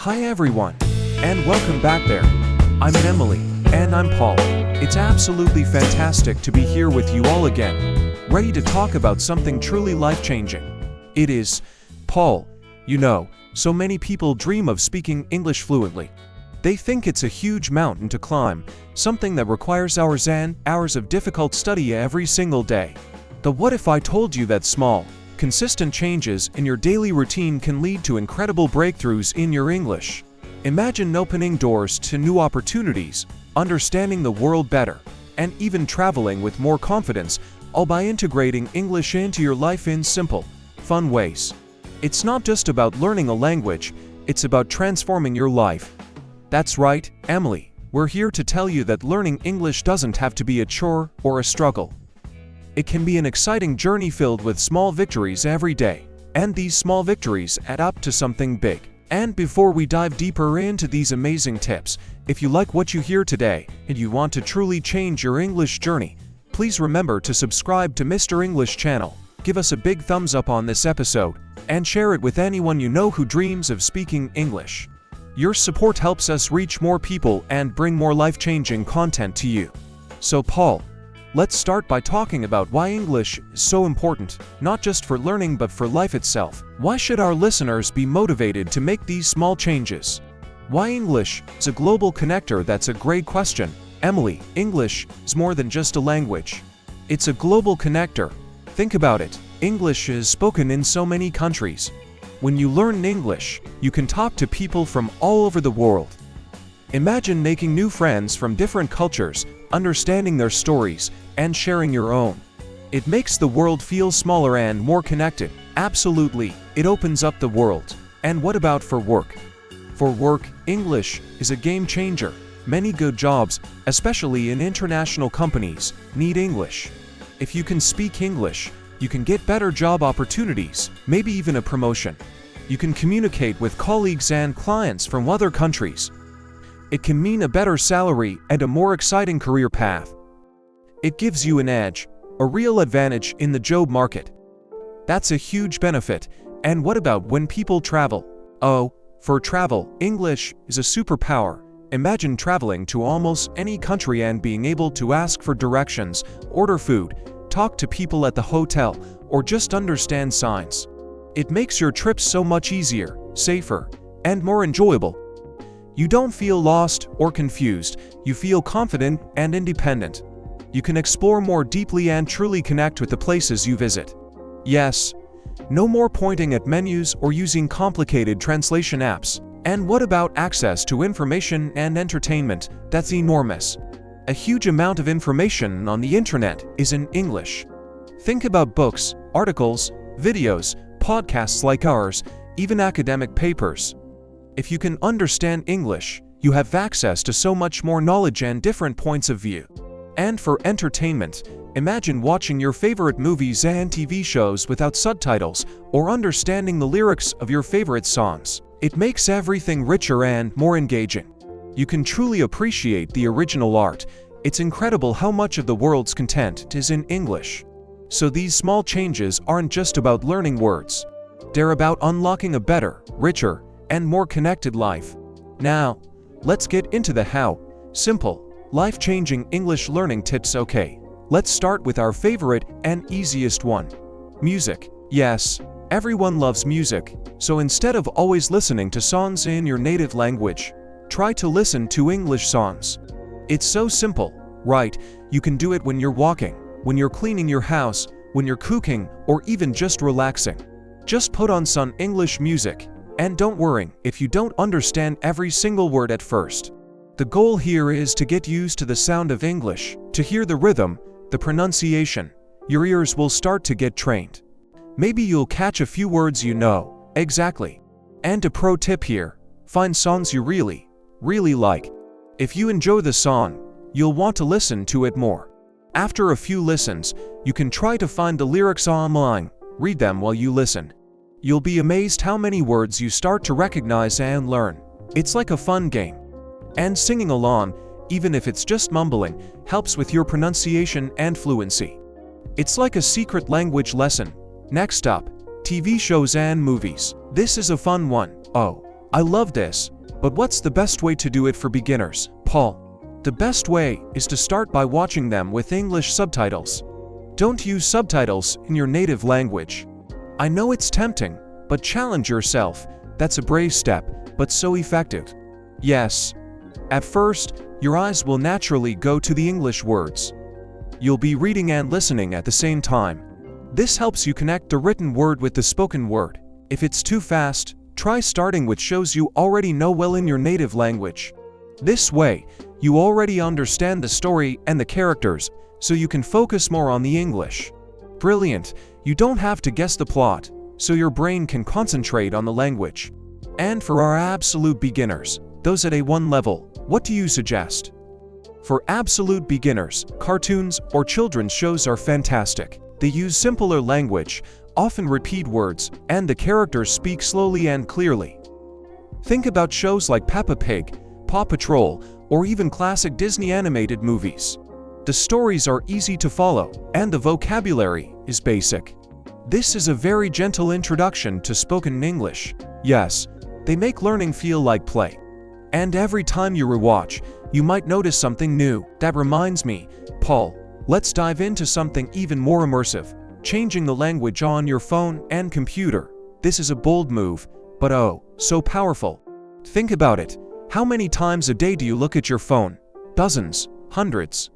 Hi everyone, and welcome back there. I'm Emily, and I'm Paul. It's absolutely fantastic to be here with you all again, ready to talk about something truly life-changing. It is, Paul, so many people dream of speaking English fluently. They think it's a huge mountain to climb, something that requires hours and hours of difficult study every single day. But what if I told you that small, consistent changes in your daily routine can lead to incredible breakthroughs in your English? Imagine opening doors to new opportunities, understanding the world better, and even traveling with more confidence, all by integrating English into your life in simple, fun ways. It's not just about learning a language, it's about transforming your life. That's right, Emily, we're here to tell you that learning English doesn't have to be a chore or a struggle. It can be an exciting journey filled with small victories every day, and these small victories add up to something big. And before we dive deeper into these amazing tips, if you like what you hear today and you want to truly change your English journey, please remember to subscribe to Mr. English channel, give us a big thumbs up on this episode, and share it with anyone you know who dreams of speaking English. Your support helps us reach more people and bring more life-changing content to you. So Paul, let's start by talking about why English is so important, not just for learning but for life itself. Why should our listeners be motivated to make these small changes? Why English is a global connector? That's a great question. Emily, English is more than just a language. It's a global connector. Think about it. English is spoken in so many countries. When you learn English, you can talk to people from all over the world. Imagine making new friends from different cultures, understanding their stories, and sharing your own. It makes the world feel smaller and more connected. Absolutely, it opens up the world. And what about for work? For work, English is a game changer. Many good jobs, especially in international companies, need English. If you can speak English, you can get better job opportunities, maybe even a promotion. You can communicate with colleagues and clients from other countries. It can mean a better salary and a more exciting career path. It gives you an edge, a real advantage in the job market. That's a huge benefit. And what about when people travel? Oh, for travel, English is a superpower. Imagine traveling to almost any country and being able to ask for directions, order food, talk to people at the hotel, or just understand signs. It makes your trips so much easier, safer, and more enjoyable. You don't feel lost or confused, you feel confident and independent. You can explore more deeply and truly connect with the places you visit. Yes, no more pointing at menus or using complicated translation apps. And what about access to information and entertainment? That's enormous. A huge amount of information on the internet is in English. Think about books, articles, videos, podcasts like ours, even academic papers. If you can understand English, you have access to so much more knowledge and different points of view. And for entertainment, imagine watching your favorite movies and TV shows without subtitles or understanding the lyrics of your favorite songs. It makes everything richer and more engaging. You can truly appreciate the original art. It's incredible how much of the world's content is in English. So these small changes aren't just about learning words. They're about unlocking a better, richer, and more connected life. Now, let's get into the how. Simple, life-changing English learning tips. Okay, let's start with our favorite and easiest one. Music. Yes, everyone loves music, so instead of always listening to songs in your native language, try to listen to English songs. It's so simple, right? You can do it when you're walking, when you're cleaning your house, when you're cooking, or even just relaxing. Just put on some English music. And don't worry if you don't understand every single word at first. The goal here is to get used to the sound of English, to hear the rhythm, the pronunciation. Your ears will start to get trained. Maybe you'll catch a few words you know. Exactly. And a pro tip here, find songs you really like. If you enjoy the song, you'll want to listen to it more. After a few listens, you can try to find the lyrics online, read them while you listen. You'll be amazed how many words you start to recognize and learn. It's like a fun game. And singing along, even if it's just mumbling, helps with your pronunciation and fluency. It's like a secret language lesson. Next up, TV shows and movies. This is a fun one. Oh, I love this, but what's the best way to do it for beginners, Paul? The best way is to start by watching them with English subtitles. Don't use subtitles in your native language. I know it's tempting, but challenge yourself. That's a brave step, but so effective. Yes. At first, your eyes will naturally go to the English words. You'll be reading and listening at the same time. This helps you connect the written word with the spoken word. If it's too fast, try starting with shows you already know well in your native language. This way, you already understand the story and the characters, so you can focus more on the English. Brilliant! You don't have to guess the plot, so your brain can concentrate on the language. And for our absolute beginners, those at A1 level, what do you suggest? For absolute beginners, cartoons or children's shows are fantastic. They use simpler language, often repeat words, and the characters speak slowly and clearly. Think about shows like Peppa Pig, Paw Patrol, or even classic Disney animated movies. The stories are easy to follow, and the vocabulary is basic. This is a very gentle introduction to spoken English. Yes, they make learning feel like play. And every time you rewatch, you might notice something new. That reminds me, Paul, let's dive into something even more immersive, changing the language on your phone and computer. This is a bold move, but oh, so powerful. Think about it. How many times a day do you look at your phone? Dozens, hundreds.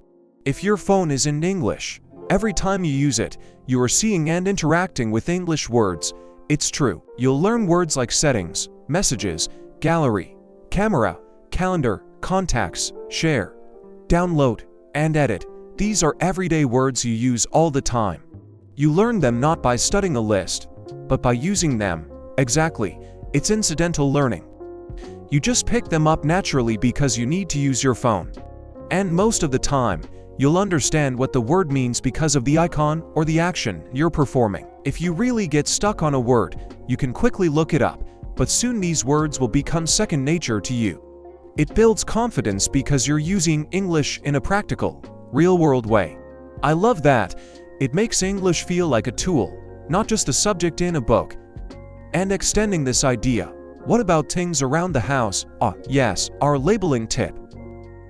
If your phone is in English, every time you use it, you are seeing and interacting with English words. It's true. You'll learn words like settings, messages, gallery, camera, calendar, contacts, share, download, and edit. These are everyday words you use all the time. You learn them not by studying a list, but by using them. Exactly. It's incidental learning. You just pick them up naturally because you need to use your phone. And most of the time, you'll understand what the word means because of the icon or the action you're performing. If you really get stuck on a word, you can quickly look it up, but soon these words will become second nature to you. It builds confidence because you're using English in a practical, real-world way. I love that. It makes English feel like a tool, not just a subject in a book. And extending this idea, what about things around the house? Yes, our labeling tip.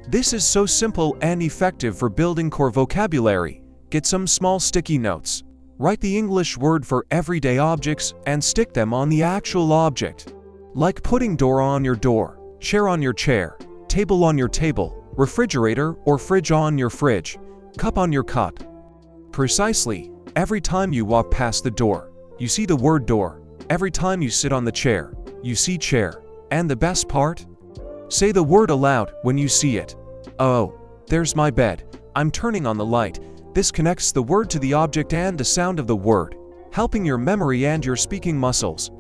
This is so simple and effective for building core vocabulary. Get some small sticky notes. Write the English word for everyday objects and stick them on the actual object. Like putting door on your door, chair on your chair, table on your table, refrigerator or fridge on your fridge, cup on your cup. Precisely, every time you walk past the door, you see the word door. Every time you sit on the chair, you see chair. And the best part? Say the word aloud when you see it. Oh, there's my bed. I'm turning on the light. This connects the word to the object and the sound of the word, helping your memory and your speaking muscles.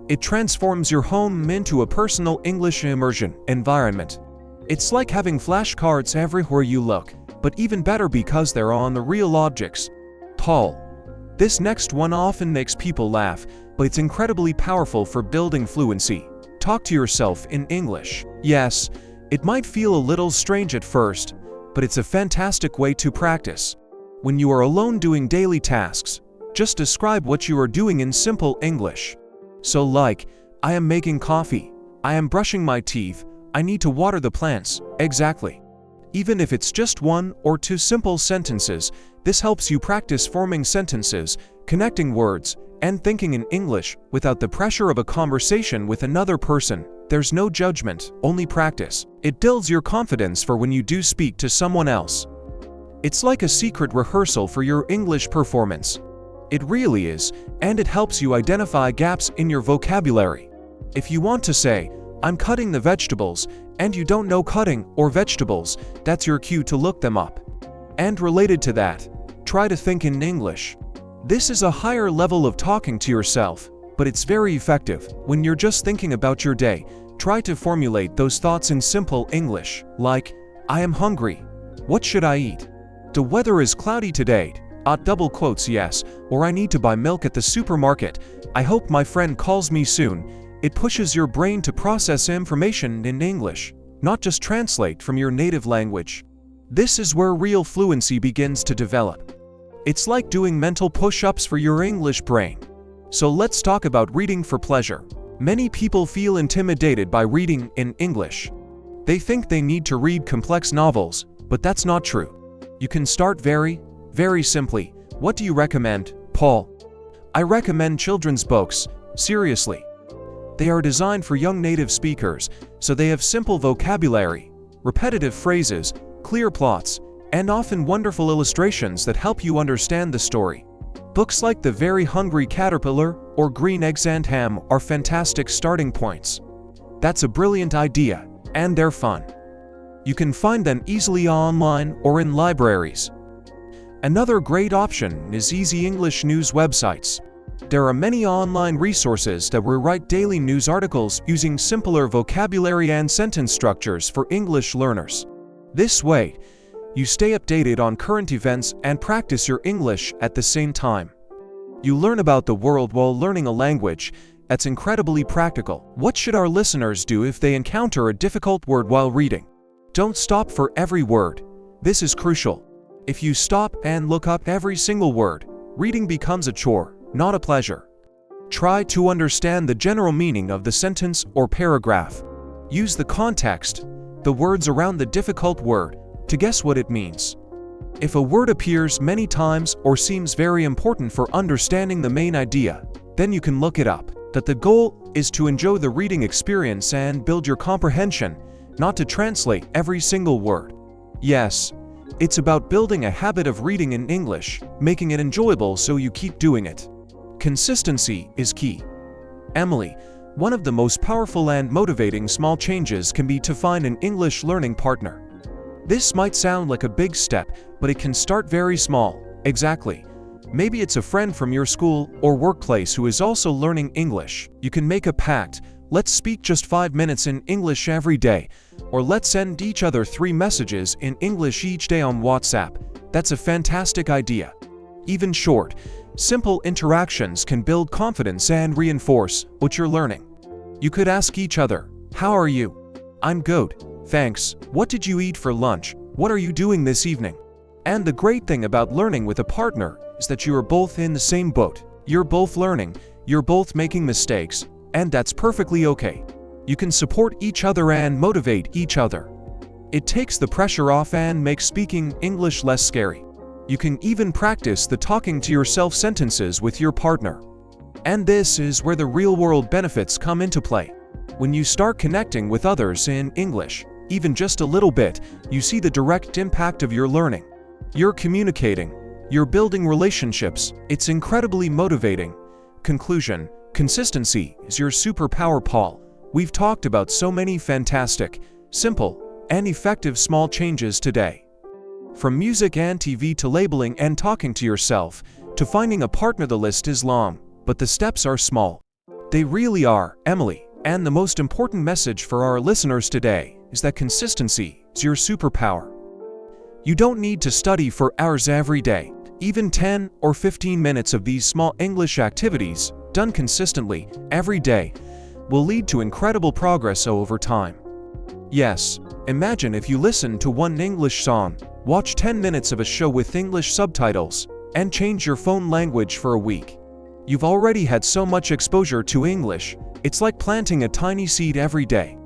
It transforms your home into a personal English immersion environment. It's like having flashcards everywhere you look, but even better because they're on the real objects. Paul. This next one often makes people laugh, but it's incredibly powerful for building fluency. Talk to yourself in English. Yes, it might feel a little strange at first, but it's a fantastic way to practice. When you are alone doing daily tasks, just describe what you are doing in simple English. So like, I am making coffee, I am brushing my teeth, I need to water the plants. Exactly. Even if it's just one or two simple sentences, this helps you practice forming sentences, connecting words, and thinking in English without the pressure of a conversation with another person. There's no judgment, only practice. It builds your confidence for when you do speak to someone else. It's like a secret rehearsal for your English performance. It really is, and it helps you identify gaps in your vocabulary. If you want to say, I'm cutting the vegetables, and you don't know cutting or vegetables, that's your cue to look them up. And related to that, try to think in English. This is a higher level of talking to yourself, but it's very effective. When you're just thinking about your day, try to formulate those thoughts in simple English, like, I am hungry. What should I eat? The weather is cloudy today. Double quotes yes, or I need to buy milk at the supermarket. I hope my friend calls me soon. It pushes your brain to process information in English, not just translate from your native language. This is where real fluency begins to develop. It's like doing mental push-ups for your English brain. So let's talk about reading for pleasure. Many people feel intimidated by reading in English. They think they need to read complex novels, but that's not true. You can start very simply. What do you recommend, Paul? I recommend children's books, seriously. They are designed for young native speakers, so they have simple vocabulary, repetitive phrases, clear plots, and often wonderful illustrations that help you understand the story. Books like The Very Hungry Caterpillar or Green Eggs and Ham are fantastic starting points. That's a brilliant idea, and they're fun. You can find them easily online or in libraries. Another great option is easy English news websites. There are many online resources that will write daily news articles using simpler vocabulary and sentence structures for English learners. This way, you stay updated on current events and practice your English at the same time. You learn about the world while learning a language. That's incredibly practical. What should our listeners do if they encounter a difficult word while reading? Don't stop for every word. This is crucial. If you stop and look up every single word, reading becomes a chore, not a pleasure. Try to understand the general meaning of the sentence or paragraph. Use the context, the words around the difficult word, to guess what it means. If a word appears many times or seems very important for understanding the main idea, then you can look it up. That the goal is to enjoy the reading experience and build your comprehension, not to translate every single word. Yes, it's about building a habit of reading in English, making it enjoyable so you keep doing it. Consistency is key. Emily, one of the most powerful and motivating small changes can be to find an English learning partner. This might sound like a big step, but it can start very small. Exactly. Maybe it's a friend from your school or workplace who is also learning English. You can make a pact. Let's speak just 5 minutes in English every day, or let's send each other 3 messages in English each day on WhatsApp. That's a fantastic idea. Even short, simple interactions can build confidence and reinforce what you're learning. You could ask each other, "How are you?" "I'm good, thanks." "What did you eat for lunch?" "What are you doing this evening?" And the great thing about learning with a partner is that you are both in the same boat. You're both learning, you're both making mistakes, and that's perfectly okay. You can support each other and motivate each other. It takes the pressure off and makes speaking English less scary. You can even practice the talking to yourself sentences with your partner. And this is where the real-world benefits come into play. When you start connecting with others in English, even just a little bit, you see the direct impact of your learning. You're communicating, you're building relationships. It's incredibly motivating. Conclusion: consistency is your superpower, Paul. We've talked about so many fantastic, simple, and effective small changes today. From music and TV to labeling and talking to yourself, to finding a partner, the list is long, but the steps are small. They really are, Emily. And the most important message for our listeners today is that consistency is your superpower. You don't need to study for hours every day. Even 10 or 15 minutes of these small English activities, done consistently every day, will lead to incredible progress over time. Yes, imagine if you listen to one English song, watch 10 minutes of a show with English subtitles, and change your phone language for a week. You've already had so much exposure to English, it's like planting a tiny seed every day.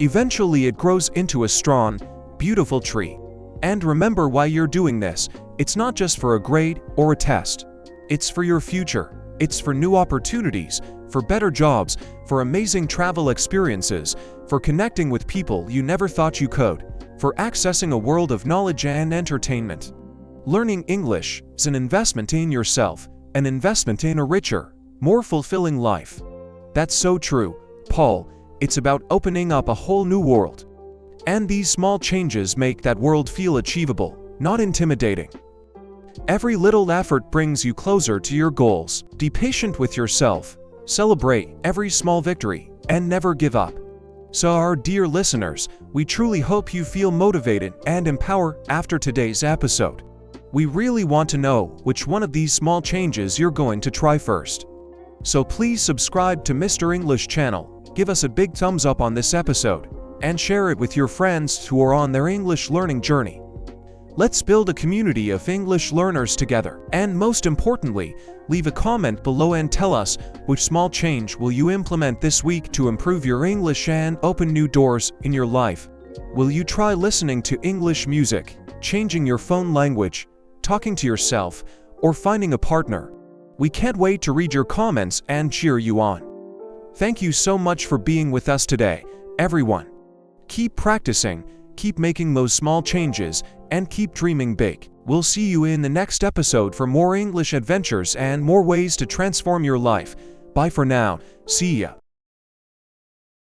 Eventually it grows into a strong, beautiful tree. And remember why you're doing this. It's not just for a grade or a test. It's for your future. It's for new opportunities, for better jobs, for amazing travel experiences, for connecting with people you never thought you could, for accessing a world of knowledge and entertainment. Learning English is an investment in yourself, an investment in a richer, more fulfilling life. That's so true, Paul. It's about opening up a whole new world. And these small changes make that world feel achievable, not intimidating. Every little effort brings you closer to your goals. Be patient with yourself, celebrate every small victory, and never give up. So our dear listeners, we truly hope you feel motivated and empowered after today's episode. We really want to know which one of these small changes you're going to try first. So please subscribe to Mr. English channel, give us a big thumbs up on this episode, and share it with your friends who are on their English learning journey. Let's build a community of English learners together. And most importantly, leave a comment below and tell us which small change will you implement this week to improve your English and open new doors in your life. Will you try listening to English music, changing your phone language, talking to yourself, or finding a partner? We can't wait to read your comments and cheer you on. Thank you so much for being with us today, everyone. Keep practicing, keep making those small changes, and keep dreaming big. We'll see you in the next episode for more English adventures and more ways to transform your life. Bye for now. See ya.